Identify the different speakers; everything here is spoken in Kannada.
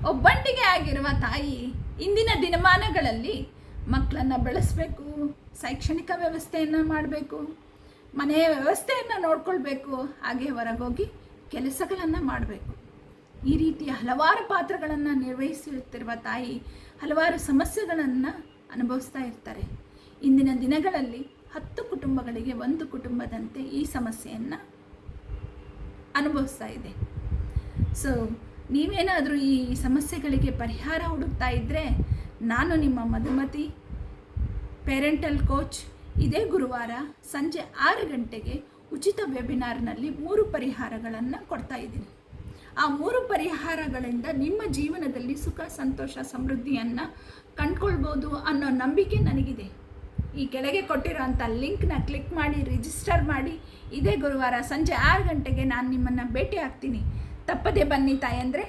Speaker 1: ಒಬ್ಬಂಟಿಗೆ ಆಗಿರುವ ತಾಯಿ ಇಂದಿನ ದಿನಮಾನಗಳಲ್ಲಿ ಮಕ್ಕಳನ್ನು ಬೆಳೆಸಬೇಕು, ಶೈಕ್ಷಣಿಕ ವ್ಯವಸ್ಥೆಯನ್ನು ಮಾಡಬೇಕು, ಮನೆಯ ವ್ಯವಸ್ಥೆಯನ್ನು ನೋಡ್ಕೊಳ್ಬೇಕು, ಹಾಗೆ ಹೊರಗೋಗಿ ಕೆಲಸಗಳನ್ನು ಮಾಡಬೇಕು. ಈ ರೀತಿಯ ಹಲವಾರು ಪಾತ್ರಗಳನ್ನು ನಿರ್ವಹಿಸುತ್ತಿರುವ ತಾಯಿ ಹಲವಾರು ಸಮಸ್ಯೆಗಳನ್ನು ಅನುಭವಿಸ್ತಾ ಇರ್ತಾರೆ. ಇಂದಿನ ದಿನಗಳಲ್ಲಿ 10 ಕುಟುಂಬಗಳಿಗೆ 1 ಕುಟುಂಬದಂತೆ ಈ ಸಮಸ್ಯೆಯನ್ನು ಅನುಭವಿಸ್ತಾ ಇದೆ. ಸೊ ನೀವೇನಾದರೂ ಈ ಸಮಸ್ಯೆಗಳಿಗೆ ಪರಿಹಾರ ಹುಡುಕ್ತಾ ಇದ್ದರೆ, ನಾನು ನಿಮ್ಮ ಮಧುಮತಿ ಪೇರೆಂಟಲ್ ಕೋಚ್ ಇದೇ ಗುರುವಾರ ಸಂಜೆ 6 ಗಂಟೆಗೆ ಉಚಿತ ವೆಬಿನಾರ್ನಲ್ಲಿ 3 ಪರಿಹಾರಗಳನ್ನು ಕೊಡ್ತಾ ಇದ್ದೀನಿ. ಆ 3 ಪರಿಹಾರಗಳಿಂದ ನಿಮ್ಮ ಜೀವನದಲ್ಲಿ ಸುಖ, ಸಂತೋಷ, ಸಮೃದ್ಧಿಯನ್ನು ಕಂಡುಕೊಳ್ಬೋದು ಅನ್ನೋ ನಂಬಿಕೆ ನನಗಿದೆ. ಈ ಕೆಳಗೆ ಕೊಟ್ಟಿರೋಂಥ ಲಿಂಕ್ನ ಕ್ಲಿಕ್ ಮಾಡಿ ರಿಜಿಸ್ಟರ್ ಮಾಡಿ. ಇದೇ ಗುರುವಾರ ಸಂಜೆ 6 ಗಂಟೆಗೆ ನಾನು ನಿಮ್ಮನ್ನು ಭೇಟಿ ಆಗ್ತೀನಿ. ತಪ್ಪದೇ ಬನ್ನಿ ತಾಯಂದರೆ.